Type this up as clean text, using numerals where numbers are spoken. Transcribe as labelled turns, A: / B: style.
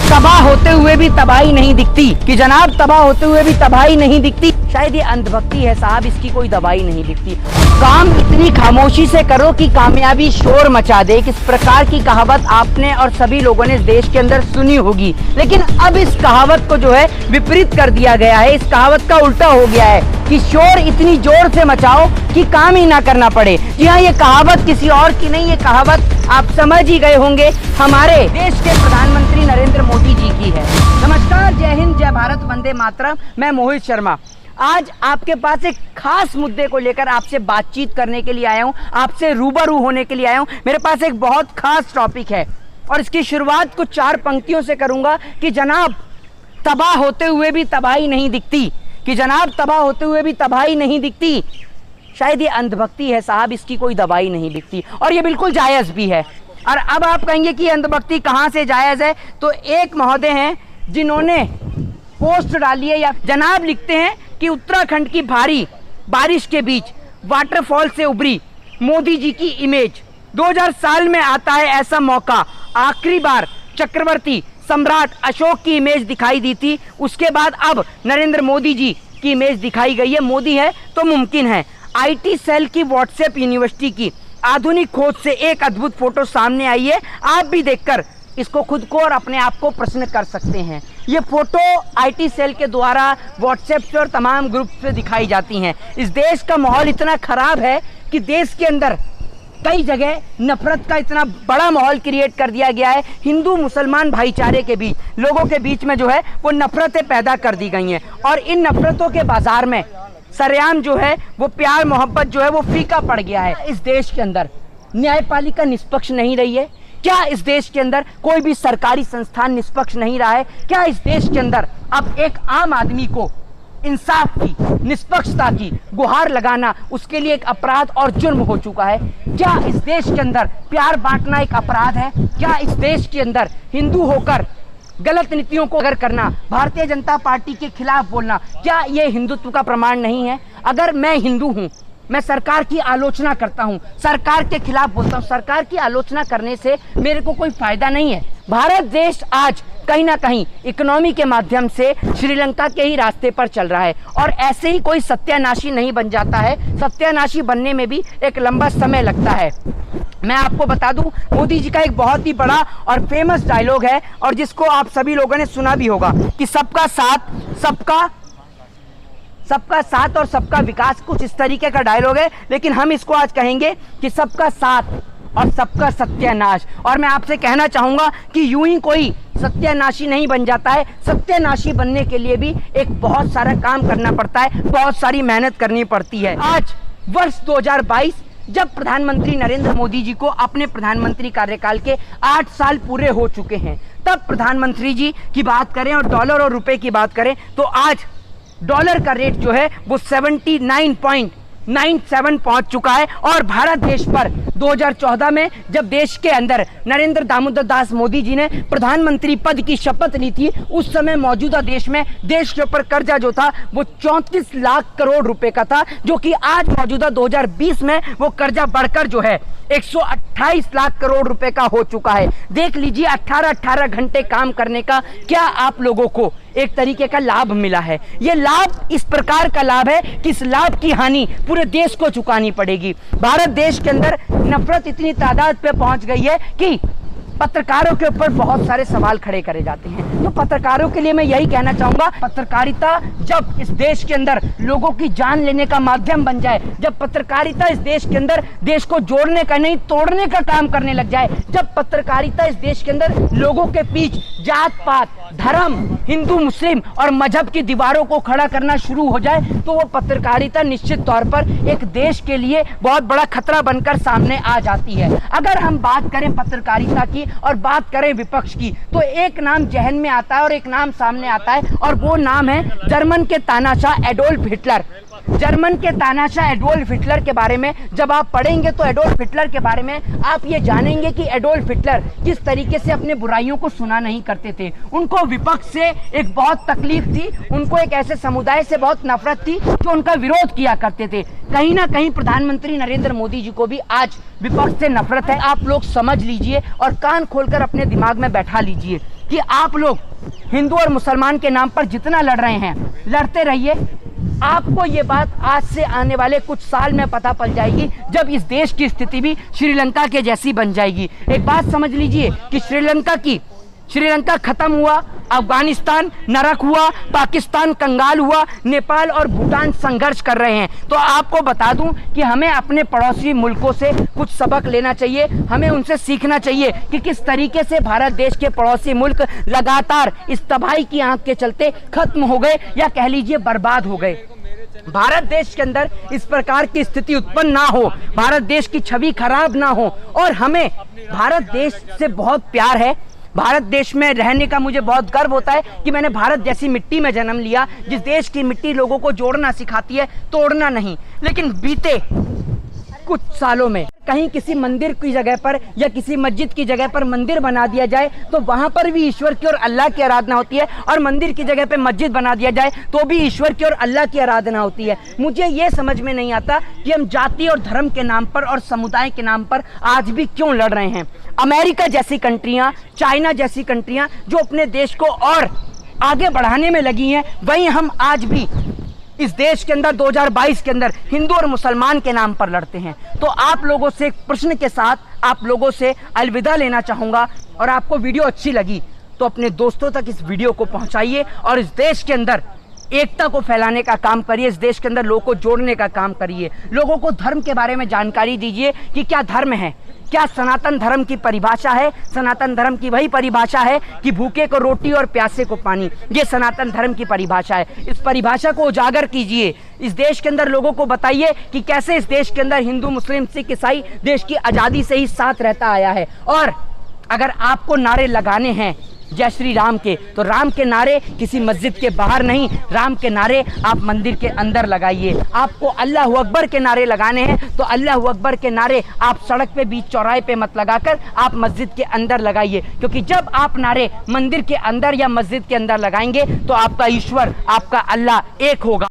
A: तबाह होते हुए भी तबाही नहीं दिखती, कि जनाब तबाह होते हुए भी तबाही नहीं दिखती। शायद ये अंधभक्ति है साहब, इसकी कोई दवाई नहीं दिखती। काम इतनी खामोशी से करो कि कामयाबी शोर मचा दे। किस प्रकार की कहावत आपने और सभी लोगों ने इस देश के अंदर सुनी होगी, लेकिन अब इस कहावत को जो है विपरीत कर दिया गया है। इस कहावत का उल्टा हो गया है कि शोर इतनी जोर से मचाओ कि काम ही ना करना पड़े। जी हाँ, ये कहावत किसी और की नहीं, ये कहावत आप समझ ही गए होंगे, हमारे देश के प्रधानमंत्री नरेंद्र मोदी जी की है। नमस्कार, जय हिंद, जय भारत, वंदे मातरम। मैं मोहित शर्मा आज आपके पास एक खास मुद्दे को लेकर आपसे बातचीत करने के लिए आया हूं, आपसे रूबरू होने के लिए आया हूं। मेरे पास एक बहुत खास टॉपिक है और इसकी शुरुआत कुछ 4 पंक्तियों से करूंगा कि जनाब तबाह होते हुए भी तबाही नहीं दिखती, कि जनाब तबाह होते हुए भी तबाही नहीं दिखती। शायद ये अंधभक्ति है साहब, इसकी कोई दवाई नहीं दिखती, और ये बिल्कुल जायज़ भी है। और अब आप कहेंगे कि अंधभक्ति कहाँ से जायज़ है, तो एक महोदय हैं जिन्होंने पोस्ट डाली है, या जनाब लिखते हैं कि उत्तराखंड की भारी बारिश के बीच वाटरफॉल से उभरी मोदी जी की इमेज। 2000 साल में आता है ऐसा मौका, आखिरी बार चक्रवर्ती सम्राट अशोक की इमेज दिखाई दी थी, उसके बाद अब नरेंद्र मोदी जी की इमेज दिखाई गई है। मोदी है तो मुमकिन है। आईटी सेल की व्हाट्सएप यूनिवर्सिटी की आधुनिक खोज से एक अद्भुत फोटो सामने आई है। आप भी देखकर इसको खुद को और अपने आप को प्रश्न कर सकते हैं। ये फोटो आईटी सेल के द्वारा व्हाट्सएप से और तमाम ग्रुप से दिखाई जाती हैं। इस देश का माहौल इतना खराब है कि देश के अंदर कई जगह नफरत का इतना बड़ा माहौल क्रिएट कर दिया गया है। हिंदू मुसलमान भाईचारे के बीच, लोगों के बीच में जो है वो नफरतें पैदा कर दी गई हैं, और इन नफरतों के बाजार में सरेआम जो है वो प्यार मोहब्बत जो है वो फीका पड़ गया है। इस देश के अंदर न्यायपालिका निष्पक्ष नहीं रही है क्या? इस देश के अंदर कोई भी सरकारी संस्थान निष्पक्ष नहीं रहा है क्या? इस देश के अंदर अब एक आम आदमी को इंसाफ की, निष्पक्षता की गुहार लगाना उसके लिए एक अपराध और जुर्म हो चुका है क्या? इस देश के अंदर प्यार बांटना एक अपराध है क्या? इस देश के अंदर हिंदू होकर गलत नीतियों को अगर करना, भारतीय जनता पार्टी के खिलाफ बोलना, क्या ये हिंदुत्व का प्रमाण नहीं है? अगर मैं हिंदू हूँ, मैं सरकार की आलोचना करता हूँ, सरकार के खिलाफ बोलता हूँ, सरकार की आलोचना करने से मेरे को कोई फायदा नहीं है। भारत देश आज कहीं ना कहीं इकोनॉमी के माध्यम से श्रीलंका के ही रास्ते पर चल रहा है, और ऐसे ही कोई सत्यानाशी नहीं बन जाता है। सत्यानाशी बनने में भी एक लंबा समय लगता है। मैं आपको बता दूं, मोदी जी का एक बहुत ही बड़ा और फेमस डायलॉग है, और जिसको आप सभी लोगों ने सुना भी होगा, कि सबका साथ और सबका विकास, कुछ इस तरीके का डायलॉग है। लेकिन हम इसको आज कहेंगे कि सबका साथ और सबका सत्यानाश। और मैं आपसे कहना चाहूंगा कि यूं ही कोई सत्यानाशी नहीं बन जाता है। सत्यानाशी बनने के लिए भी एक बहुत सारा काम करना पड़ता है, बहुत सारी मेहनत करनी पड़ती है। आज वर्ष 2022, जब प्रधानमंत्री नरेंद्र मोदी जी को अपने प्रधानमंत्री कार्यकाल के 8 साल पूरे हो चुके हैं, तब प्रधानमंत्री जी की बात करें और डॉलर और रुपए की बात करें तो आज डॉलर का रेट जो है वो 79.97 पहुंच चुका है। और भारत देश पर 2014 में जब देश के अंदर नरेंद्र दामोदर दास मोदी जी ने प्रधानमंत्री पद की शपथ ली थी, उस समय मौजूदा देश के ऊपर कर्जा जो था वो 34 लाख करोड़ रुपए का था, जो कि आज मौजूदा 2020 में वो कर्जा बढ़कर जो है 128 लाख करोड़ रुपए का हो चुका है। देख लीजिए, 18 घंटे काम करने का क्या आप लोगों को एक तरीके का लाभ मिला है। ये लाभ इस प्रकार का लाभ है कि इस लाभ की हानि पूरे देश को चुकानी पड़ेगी। भारत देश के अंदर नफरत इतनी तादाद पे पहुंच गई है कि पत्रकारों के ऊपर बहुत सारे सवाल खड़े करे जाते हैं। तो पत्रकारों के लिए मैं यही कहना चाहूंगा, पत्रकारिता जब इस देश के अंदर लोगों की जान लेने का माध्यम बन जाए, जब पत्रकारिता इस देश के अंदर देश को जोड़ने का नहीं तोड़ने का काम करने लग जाए, जब पत्रकारिता इस देश के अंदर लोगों के बीच जात पात, धर्म, हिंदू मुस्लिम और मजहब की दीवारों को खड़ा करना शुरू हो जाए, तो वो पत्रकारिता निश्चित तौर पर एक देश के लिए बहुत बड़ा खतरा बनकर सामने आ जाती है। अगर हम बात करें पत्रकारिता की और बात करें विपक्ष की, तो एक नाम जहन में आता है और एक नाम सामने आता है, और वो नाम है जर्मन के तानाशाह एडोल्फ हिटलर। जर्मन के तानाशाह एडोल्फ हिटलर के बारे में जब आप पढ़ेंगे तो एडोल्फ हिटलर के बारे में आप ये जानेंगे कि एडोल्फ हिटलर किस तरीके से अपने बुराइयों को सुना नहीं करते थे। उनको विपक्ष से एक बहुत तकलीफ थी, उनको एक ऐसे समुदाय से बहुत नफरत थी जो उनका विरोध किया करते थे। कहीं ना कहीं प्रधानमंत्री नरेंद्र मोदी जी को भी आज विपक्ष से नफरत है। आप लोग समझ लीजिए और कान खोलकर अपने दिमाग में बैठा लीजिए। कि आप लोग हिंदू और मुसलमान के नाम पर जितना लड़ रहे हैं, लड़ते रहिए। आपको ये बात आज से आने वाले कुछ साल में पता पड़ जाएगी, जब इस देश की स्थिति भी श्रीलंका के जैसी बन जाएगी। एक बात समझ लीजिए कि श्रीलंका खत्म हुआ, अफगानिस्तान नरक हुआ, पाकिस्तान कंगाल हुआ, नेपाल और भूटान संघर्ष कर रहे हैं। तो आपको बता दूं कि हमें अपने पड़ोसी मुल्कों से कुछ सबक लेना चाहिए, हमें उनसे सीखना चाहिए कि किस तरीके से भारत देश के पड़ोसी मुल्क लगातार इस तबाही की आंख के चलते खत्म हो गए या कह लीजिए बर्बाद हो गए। भारत देश के अंदर इस प्रकार की स्थिति उत्पन्न ना हो, भारत देश की छवि खराब ना हो, और हमें भारत देश से बहुत प्यार है। भारत देश में रहने का मुझे बहुत गर्व होता है कि मैंने भारत जैसी मिट्टी में जन्म लिया, जिस देश की मिट्टी लोगों को जोड़ना सिखाती है, तोड़ना नहीं। लेकिन बीते कुछ सालों में कहीं किसी मंदिर की जगह पर या किसी मस्जिद की जगह पर मंदिर बना दिया जाए तो वहां पर भी ईश्वर की और अल्लाह की आराधना होती है, और मंदिर की जगह पे मस्जिद बना दिया जाए तो भी ईश्वर की और अल्लाह की आराधना होती है। मुझे ये समझ में नहीं आता कि हम जाति और धर्म के नाम पर और समुदाय के नाम पर आज भी क्यों लड़ रहे हैं। अमेरिका जैसी कंट्रियां, चाइना जैसी कंट्रियां जो अपने देश को और आगे बढ़ाने में लगी हैं, वहीं हम आज भी इस देश के अंदर 2022 के अंदर हिंदू और मुसलमान के नाम पर लड़ते हैं। तो आप लोगों से एक प्रश्न के साथ आप लोगों से अलविदा लेना चाहूँगा, और आपको वीडियो अच्छी लगी तो अपने दोस्तों तक इस वीडियो को पहुँचाइए और इस देश के अंदर एकता को फैलाने का काम करिए, इस देश के अंदर लोगों को जोड़ने का काम करिए। लोगों को धर्म के बारे में जानकारी दीजिए कि क्या धर्म है, क्या सनातन धर्म की परिभाषा है। सनातन धर्म की वही परिभाषा है कि भूखे को रोटी और प्यासे को पानी, ये सनातन धर्म की परिभाषा है। इस परिभाषा को उजागर कीजिए, इस देश के अंदर लोगों को बताइए कि कैसे इस देश के अंदर हिंदू मुस्लिम सिख ईसाई देश की आज़ादी से ही साथ रहता आया है। और अगर आपको नारे लगाने हैं जय श्री राम के, तो राम के नारे किसी मस्जिद के बाहर नहीं, राम के नारे आप मंदिर के अंदर लगाइए। आपको अल्लाह अकबर के नारे लगाने हैं तो अल्लाह अकबर के नारे आप सड़क पे बीच चौराहे पे मत लगाकर आप मस्जिद के अंदर लगाइए, क्योंकि जब आप नारे मंदिर के अंदर या मस्जिद के अंदर लगाएंगे तो आपका ईश्वर, आपका अल्लाह एक होगा।